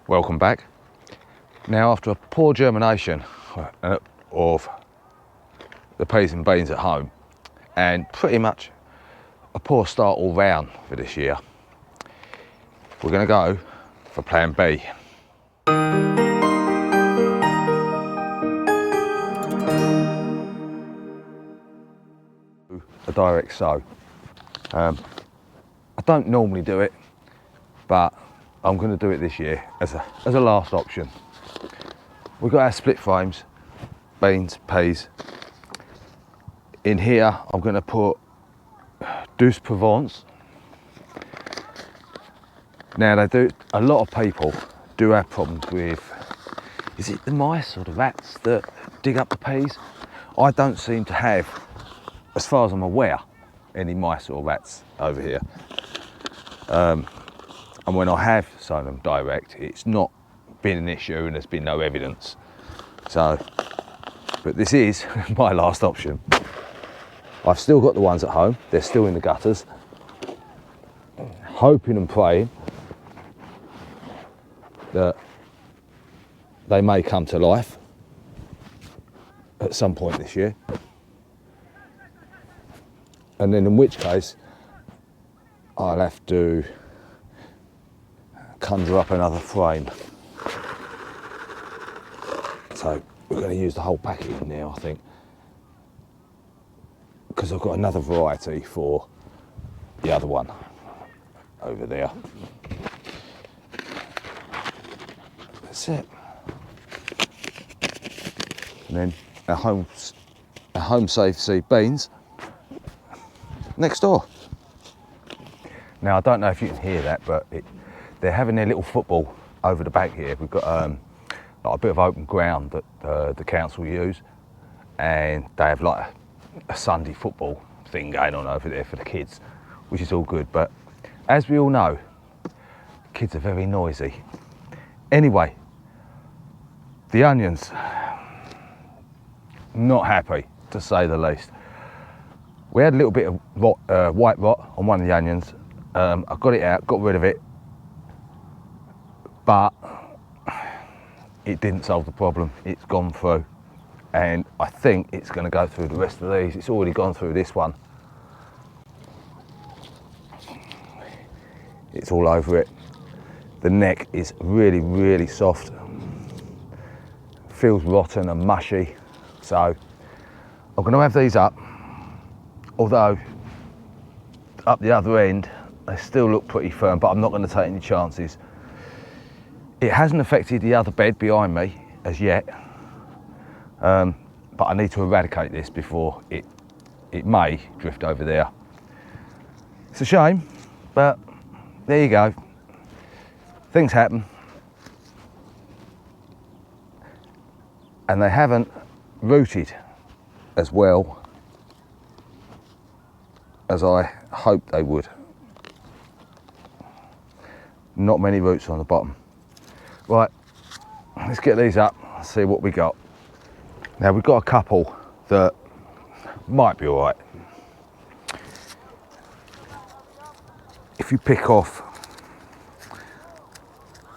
Welcome back. Now, after a poor germination of the peas and beans at home, and pretty much a poor start all round for this year, we're going to go for plan B. A direct sow. I don't normally do it, but I'm going to do it this year as a last option. We've got our split frames, beans, peas. In here, I'm going to put Douce Provence. Now, a lot of people do have problems with, is it the mice or the rats that dig up the peas? I don't seem to have, as far as I'm aware, any mice or rats over here. And when I have sown them direct, it's not been an issue and there's been no evidence. So, but this is my last option. I've still got the ones at home. They're still in the gutters. Hoping and praying that they may come to life at some point this year. And then in which case, I'll have to conjure up another frame. So we're going to use the whole packet now, I think, because I've got another variety for the other one over there. That's it. And then our home safe seed beans next door. Now, I don't know if you can hear that, but they're having their little football over the back here. We've got like a bit of open ground that the council use, and they have like a Sunday football thing going on over there for the kids, which is all good. But as we all know, kids are very noisy. Anyway, the onions, not happy to say the least. We had a little bit of white rot on one of the onions. I got it out, got rid of it, but it didn't solve the problem. It's gone through, and I think it's going to go through the rest of these. It's already gone through this one. It's all over it. The neck is really, really soft. Feels rotten and mushy. So I'm going to have these up, although up the other end they still look pretty firm, but I'm not going to take any chances. It hasn't affected the other bed behind me as yet, but I need to eradicate this before it may drift over there. It's a shame, but there you go. Things happen. And they haven't rooted as well as I hoped they would. Not many roots on the bottom. Right, let's get these up and see what we got. Now, we've got a couple that might be all right. If you pick off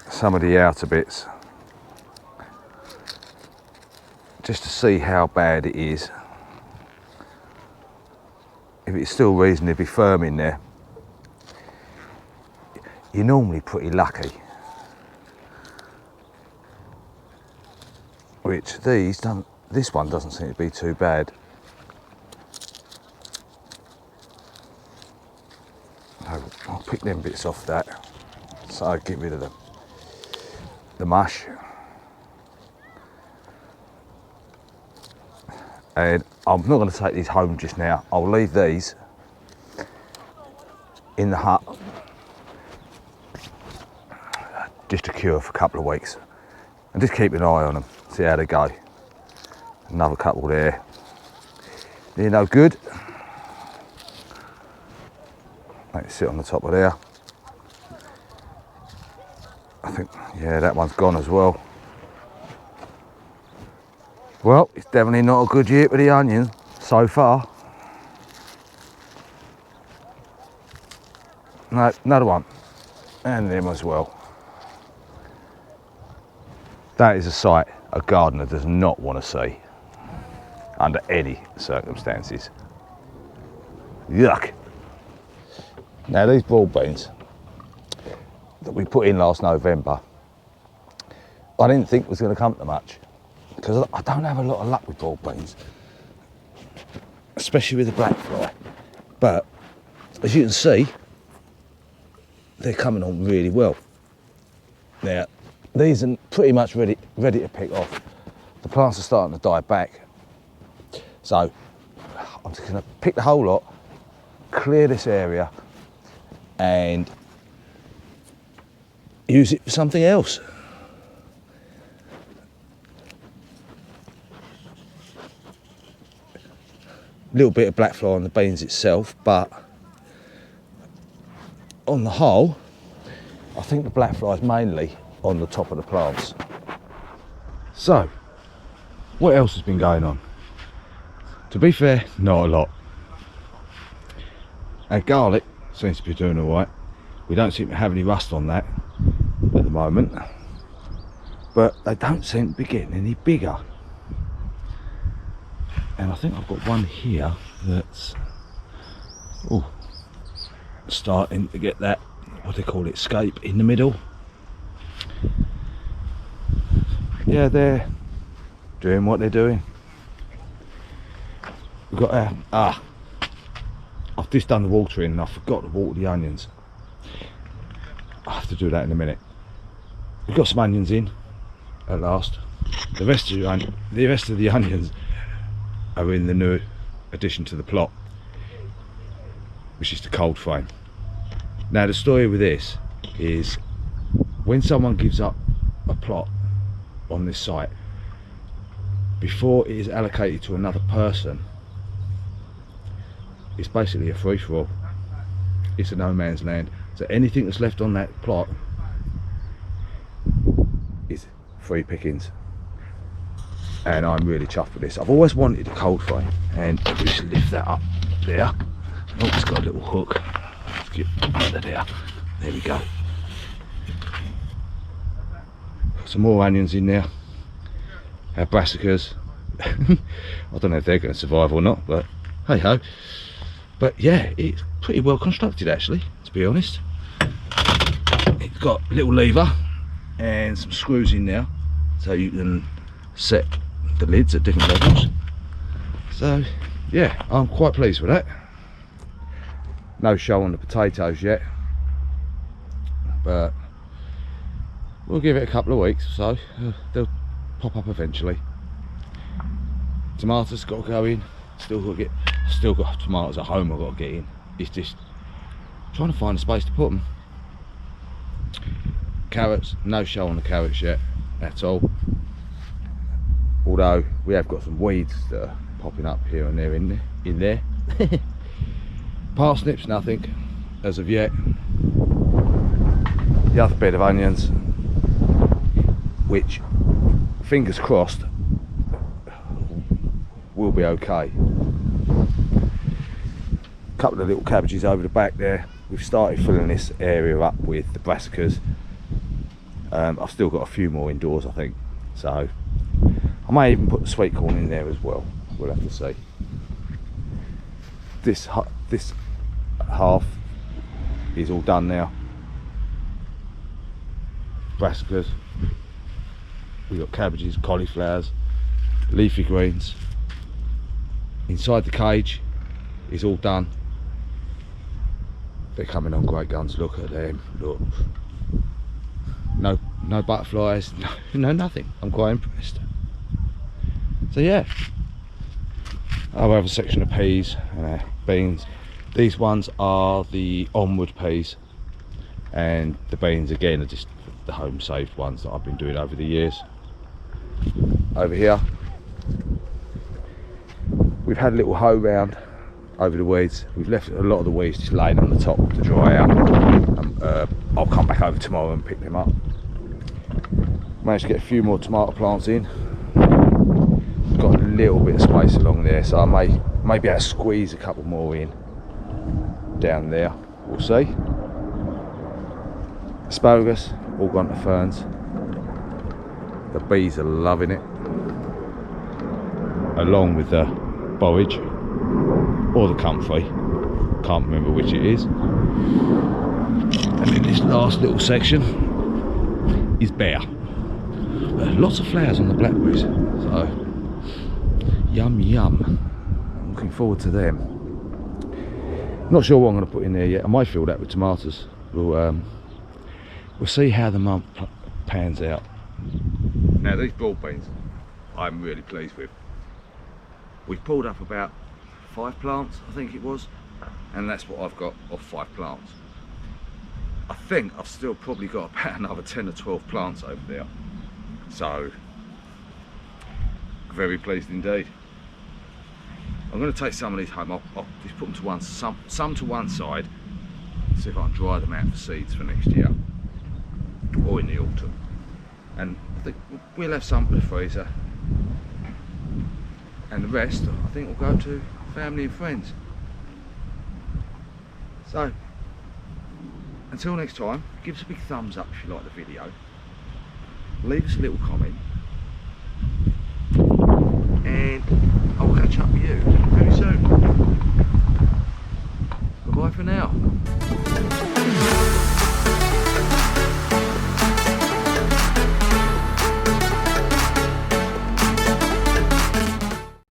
some of the outer bits, just to see how bad it is, if it's still reasonably firm in there, you're normally pretty lucky. Which this one doesn't seem to be too bad. I'll pick them bits off that, so I get rid of the mush. And I'm not going to take these home just now. I'll leave these in the hut just to cure for a couple of weeks, and just keep an eye on them, see how they go. Another couple there. They're no good. Let it sit on the top of there. I think, yeah, that one's gone as well. Well, it's definitely not a good year for the onions so far. No, another one. And them as well. That is a sight a gardener does not want to see under any circumstances. Yuck. Now these broad beans that we put in last November, I didn't think was going to come to much, because I don't have a lot of luck with broad beans, especially with the black fly. But as you can see, they're coming on really well. Now these are pretty much ready to pick off. The plants are starting to die back, so I'm just going to pick the whole lot, clear this area and use it for something else. A little bit of black fly on the beans itself, but on the whole, I think the black fly is mainly on the top of the plants. So, what else has been going on? To be fair, not a lot. Our garlic seems to be doing all right. We don't seem to have any rust on that at the moment, but they don't seem to be getting any bigger. And I think I've got one here that's starting to get that, what do they call it, scape in the middle. Yeah, they're doing what they're doing. We've got I've just done the watering and I forgot to water the onions. I have to do that in a minute. We've got some onions in at last. The rest of the onions are in the new addition to the plot, which is the cold frame. Now the story with this is, when someone gives up a plot on this site, before it is allocated to another person, it's basically a free-for-all. It's a no man's land. So anything that's left on that plot is free pickings. And I'm really chuffed with this. I've always wanted a cold frame, and I'll just lift that up there. Oh, it's got a little hook. Let's get under there. There we go. Got some more onions in there. Our brassicas. I don't know if they're going to survive or not, but hey ho. But yeah, it's pretty well constructed actually, to be honest. It's got a little lever and some screws in there, so you can set the lids at different levels. So yeah, I'm quite pleased with that. No show on the potatoes yet, but we'll give it a couple of weeks or so. They'll pop up eventually. Tomatoes got to go in. Still got tomatoes at home I've got to get in. It's just trying to find a space to put them. Carrots, no show on the carrots yet at all. Although we have got some weeds that are popping up here and there in there. Parsnips, nothing as of yet. The other bed of onions, which fingers crossed will be okay. A couple of little cabbages over the back there. We've started filling this area up with the brassicas. I've still got a few more indoors, I think, so I may even put the sweet corn in there as well. We'll have to see. This half is all done now. Brassicas, we've got cabbages, cauliflowers, leafy greens. Inside the cage is all done. They're coming on great guns. Look at them, look. No butterflies, no nothing. I'm quite impressed. So yeah, I'll have a section of peas, beans. These ones are the onward peas, and the beans again are just the home saved ones that I've been doing over the years. Over here we've had a little hoe round over the weeds. We've left a lot of the weeds just laying on the top to dry out. I'll come back over tomorrow and pick them up. Managed to get a few more tomato plants in. Got a little bit of space along there, so I may be able to squeeze a couple more in down there. We'll see. Asparagus all gone to ferns. The bees are loving it, along with the borage or the comfrey, can't remember which it is. And then this last little section is bare. Lots of flowers on the blackberries, so yum yum. I'm looking forward to them. Not sure what I'm going to put in there yet. I might fill that with tomatoes. We'll see how the month pans out. Now these broad beans I'm really pleased with. We've pulled up about 5 plants, I think it was, and that's what I've got of 5 plants. I think I've still probably got about another 10 or 12 plants over there, so very pleased indeed. I'm going to take some of these home. I'll just put them to one, some to one side, see if I can dry them out for seeds for next year or in the autumn, and I think we'll have some in the freezer, and the rest I think will go to family and friends. So until next time, give us a big thumbs up if you like the video, leave us a little comment, and I'll catch up with you